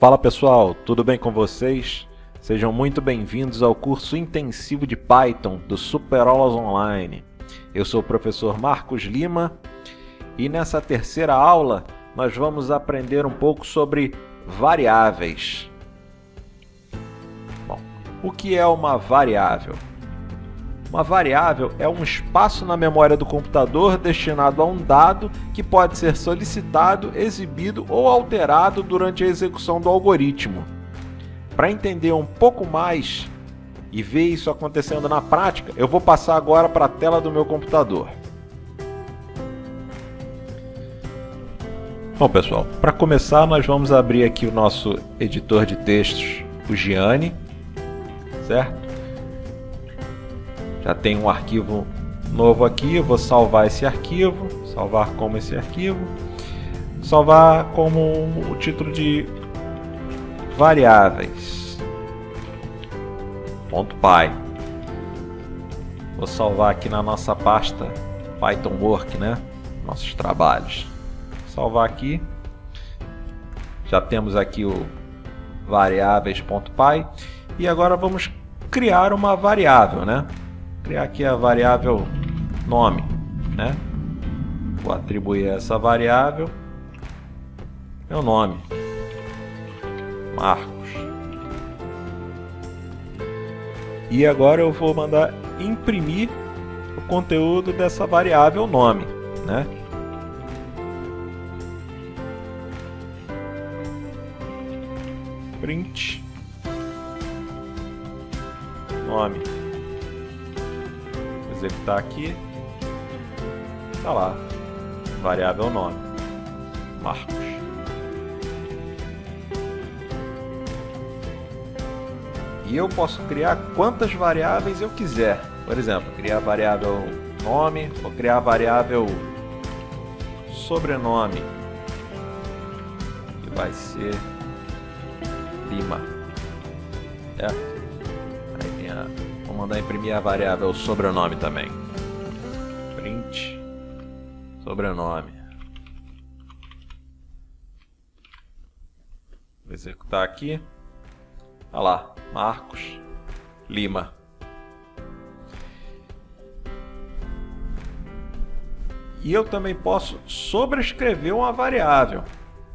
Fala pessoal, tudo bem com vocês? Sejam muito bem-vindos ao curso intensivo de Python do Superaulas Online. Eu sou o professor Marcos Lima e nessa terceira aula nós vamos aprender um pouco sobre variáveis. Bom, o que é uma variável? Uma variável é um espaço na memória do computador destinado a um dado que pode ser solicitado, exibido ou alterado durante a execução do algoritmo. Para entender um pouco mais e ver isso acontecendo na prática, eu vou passar agora para a tela do meu computador. Bom pessoal, para começar nós vamos abrir aqui o nosso editor de textos, o Gianni, certo? Já tem um arquivo novo aqui, eu vou salvar esse arquivo, salvar como esse arquivo, salvar como o título de variáveis, .py. Vou salvar aqui na nossa pasta Python Work, né? Nossos trabalhos. Salvar aqui. Já temos aqui o variáveis.py e agora vamos criar uma variável, né? Criar aqui a variável nome, né? Vou atribuir a essa variável meu nome, Marcos. E agora eu vou mandar imprimir o conteúdo dessa variável nome, né? Print nome. Executar aqui, tá lá, variável nome, Marcos. E eu posso criar quantas variáveis eu quiser. Por exemplo, criar a variável nome, vou criar a variável sobrenome, que vai ser Lima. Aí tem vou mandar imprimir a variável sobrenome também. Print sobrenome. Vou executar aqui. Olha lá, Marcos Lima. E eu também posso sobrescrever uma variável.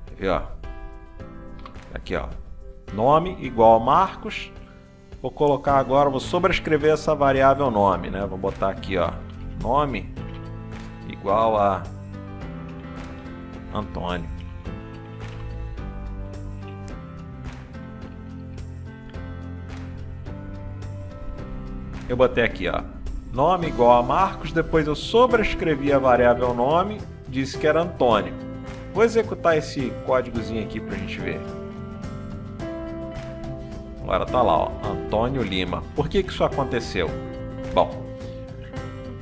Quer ver, ó? Aqui, ó. Nome igual a Marcos. Vou colocar agora, vou sobrescrever essa variável nome, né? Vou botar aqui, ó, nome igual a Antônio. Eu botei aqui, ó, nome igual a Marcos, depois eu sobrescrevi a variável nome, disse que era Antônio. Vou executar esse códigozinho aqui pra gente ver. Agora tá lá, ó, Antônio Lima. Por que isso aconteceu? Bom,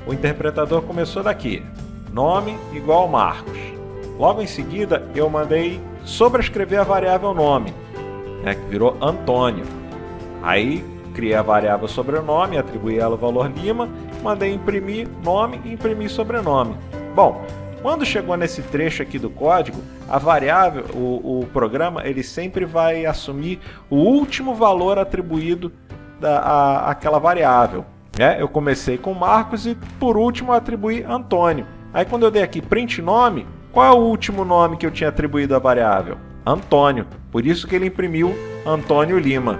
o interpretador começou daqui, nome igual Marcos. Logo em seguida eu mandei sobrescrever a variável nome, né, que virou Antônio. Aí criei a variável sobrenome, atribuí ela o valor Lima, mandei imprimir nome e imprimir sobrenome. Bom, quando chegou nesse trecho aqui do código, a variável, o programa, ele sempre vai assumir o último valor atribuído àquela variável. Né? Eu comecei com Marcos e por último atribuí Antônio. Aí quando eu dei aqui print nome, qual é o último nome que eu tinha atribuído à variável? Antônio. Por isso que ele imprimiu Antônio Lima.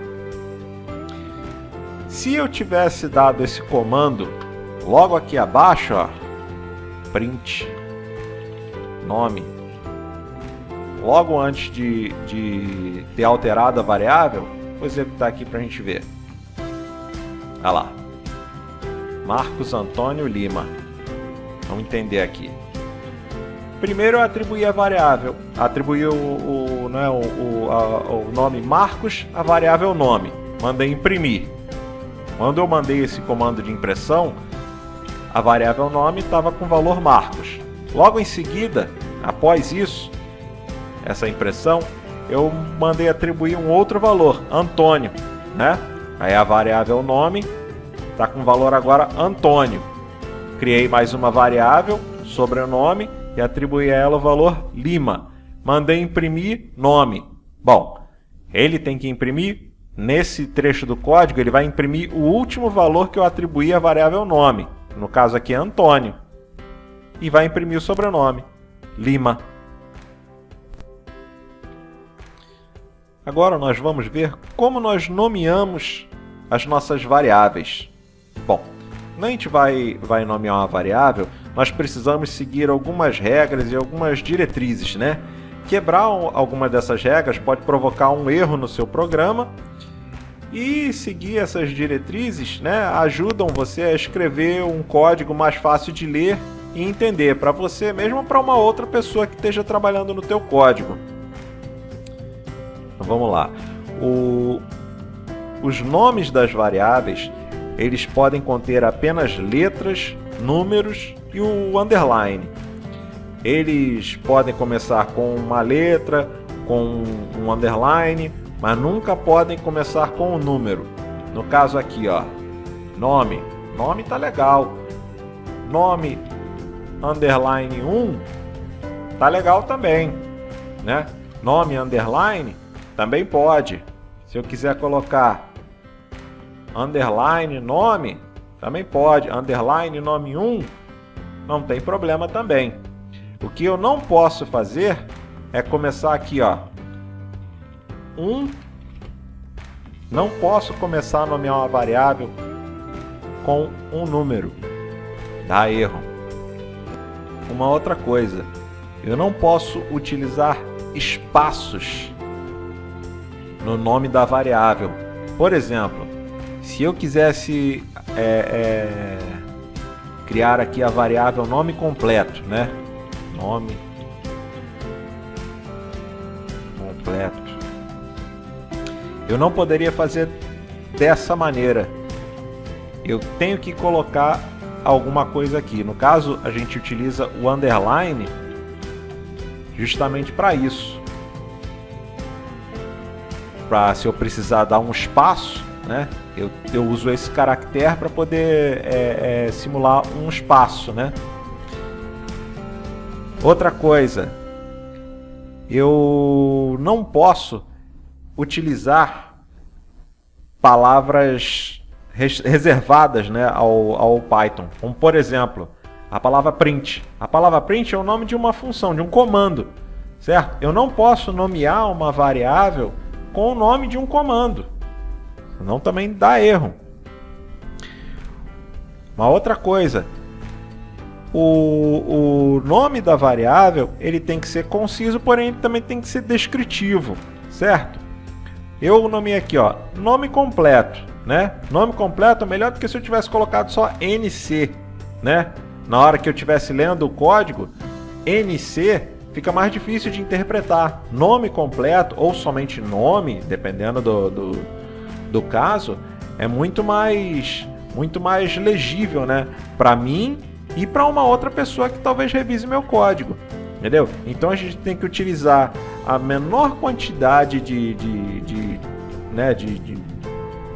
Se eu tivesse dado esse comando logo aqui abaixo, ó, print nome, logo antes de ter alterado a variável, vou executar aqui para a gente ver. Olha lá, Marcos Antônio Lima. Vamos entender aqui. Primeiro eu atribuí a variável, atribuí o nome Marcos à variável nome, mandei imprimir. Quando eu mandei esse comando de impressão, a variável nome estava com o valor Marcos. Logo em seguida, após isso, essa impressão, eu mandei atribuir um outro valor, Antônio, né? Aí a variável nome está com o valor agora Antônio. Criei mais uma variável, sobrenome, e atribuí a ela o valor Lima. Mandei imprimir nome. Bom, Ele tem que imprimir, nesse trecho do código, ele vai imprimir o último valor que eu atribuí à variável nome. No caso aqui é Antônio. E vai imprimir o sobrenome, Lima. Agora nós vamos ver como nós nomeamos as nossas variáveis. Bom, quando a gente vai nomear uma variável, nós precisamos seguir algumas regras e algumas diretrizes, né? Quebrar alguma dessas regras pode provocar um erro no seu programa, e seguir essas diretrizes, né, ajudam você a escrever um código mais fácil de ler e entender para você mesmo, para uma outra pessoa que esteja trabalhando no teu código. Então, vamos lá. Os nomes das variáveis, eles podem conter apenas letras, números e o underline. Eles podem começar com uma letra, com um underline, mas nunca podem começar com um número. No caso aqui, ó, nome tá legal. Nome underline 1 tá legal também, né? Nome underline também pode. Se eu quiser colocar underline nome, também pode. Underline nome 1 não tem problema também. O que eu não posso fazer é começar aqui, ó, não posso começar a nomear uma variável com um número. Dá erro. Uma outra coisa, eu não posso utilizar espaços no nome da variável. Por exemplo, se eu quisesse criar aqui a variável nome completo, né? Nome completo. Eu não poderia fazer dessa maneira. Eu tenho que colocar alguma coisa aqui. No caso, a gente utiliza o underline justamente para isso. Se eu precisar dar um espaço, né, eu uso esse caractere para poder simular um espaço, né? Outra coisa, eu não posso utilizar palavras reservadas, né, ao Python, como por exemplo a palavra print. A palavra print é o nome de uma função, de um comando, certo? Eu não posso nomear uma variável com o nome de um comando, senão também dá erro. Uma outra coisa, o nome da variável ele tem que ser conciso, porém ele também tem que ser descritivo, certo? Eu nomeei aqui, ó, nome completo, né? Nome completo é melhor do que se eu tivesse colocado só NC, né? Na hora que eu estivesse lendo o código, NC fica mais difícil de interpretar. Nome completo ou somente nome, dependendo do caso, é muito mais legível, né? Para mim e para uma outra pessoa que talvez revise meu código, entendeu? Então a gente tem que utilizar a menor quantidade de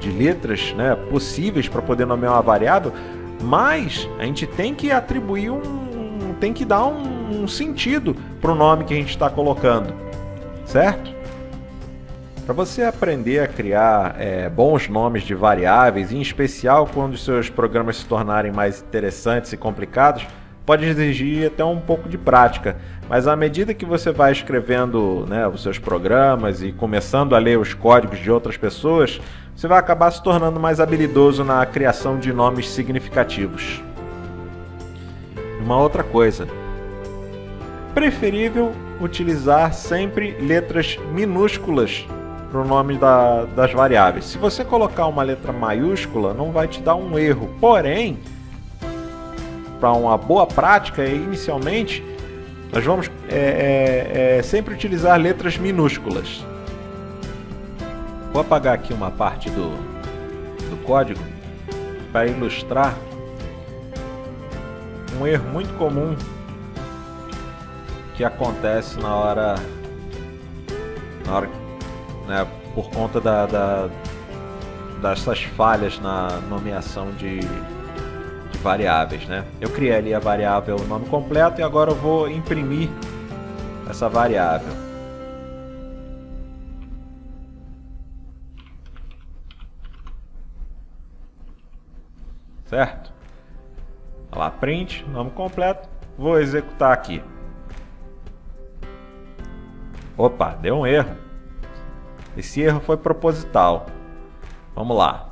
letras, né, possíveis para poder nomear uma variável, mas a gente tem que atribuir tem que dar um sentido para o nome que a gente está colocando, certo? Para você aprender a criar bons nomes de variáveis, em especial quando os seus programas se tornarem mais interessantes e complicados, pode exigir até um pouco de prática, mas à medida que você vai escrevendo, né, os seus programas e começando a ler os códigos de outras pessoas, você vai acabar se tornando mais habilidoso na criação de nomes significativos. Uma outra coisa, preferível utilizar sempre letras minúsculas para o nome das variáveis. Se você colocar uma letra maiúscula, não vai te dar um erro. Porém, para uma boa prática, inicialmente, nós vamos sempre utilizar letras minúsculas. Vou apagar aqui uma parte do código para ilustrar um erro muito comum que acontece na hora, né, por conta dessas falhas na nomeação de variáveis, né? Eu criei ali a variável nome completo e agora eu vou imprimir essa variável. certo? Olha lá, print, nome completo. Vou executar aqui. Opa, deu um erro. Esse erro foi proposital. Vamos lá.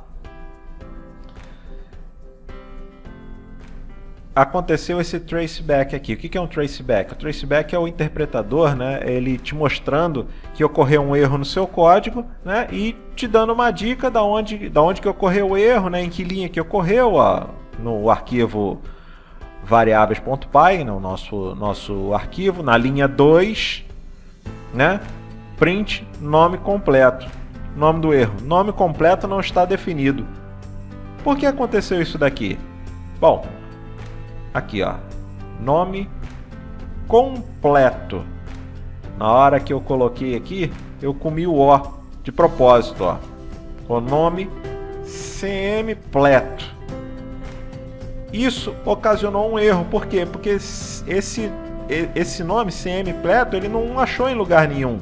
Aconteceu esse traceback aqui. O que é um traceback? O traceback é o interpretador, né? Ele te mostrando que ocorreu um erro no seu código, né? E te dando uma dica da onde que ocorreu o erro, né? Em que linha que ocorreu, ó, no arquivo variáveis.py, no nosso arquivo, na linha 2, né? Print nome completo. Nome do erro. Nome completo não está definido. Por que aconteceu isso daqui? Bom, aqui, ó, nome completo. Na hora que eu coloquei aqui, eu comi o O de propósito, ó. O nome completo. Isso ocasionou um erro. Por quê? Porque esse nome completo ele não achou em lugar nenhum.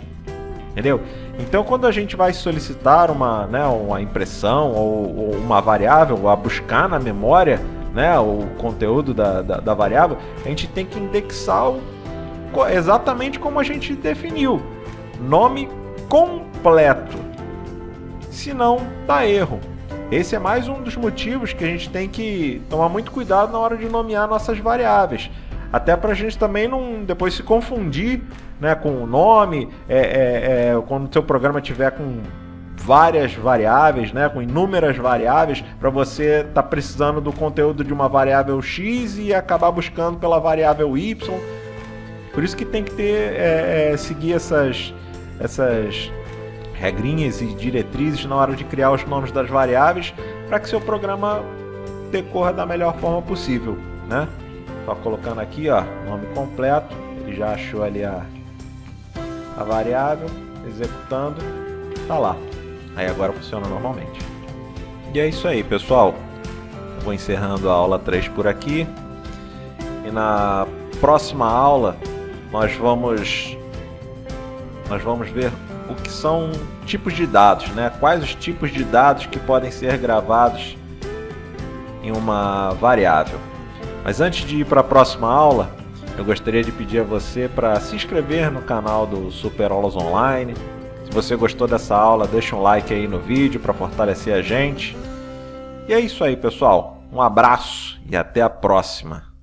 Entendeu? Então, quando a gente vai solicitar uma impressão ou uma variável, ou a buscar na memória, né, o conteúdo da variável, a gente tem que indexar exatamente como a gente definiu. Nome completo. Senão, dá erro. Esse é mais um dos motivos que a gente tem que tomar muito cuidado na hora de nomear nossas variáveis. Até para a gente também não depois se confundir, né, com o nome, quando o seu programa tiver com várias variáveis, né, com inúmeras variáveis, para você estar precisando do conteúdo de uma variável X e acabar buscando pela variável Y. Por isso que tem que seguir essas regrinhas e diretrizes na hora de criar os nomes das variáveis, para que seu programa decorra da melhor forma possível, né? Só colocando aqui, ó, nome completo, ele já achou ali a variável, executando, tá lá. Aí agora funciona normalmente. E é isso aí, pessoal. Vou encerrando a aula 3 por aqui. E na próxima aula nós vamos ver o que são tipos de dados, né? Quais os tipos de dados que podem ser gravados em uma variável. Mas antes de ir para a próxima aula, eu gostaria de pedir a você para se inscrever no canal do Super Aulas Online. Se você gostou dessa aula, deixa um like aí no vídeo para fortalecer a gente. E é isso aí, pessoal. Um abraço e até a próxima.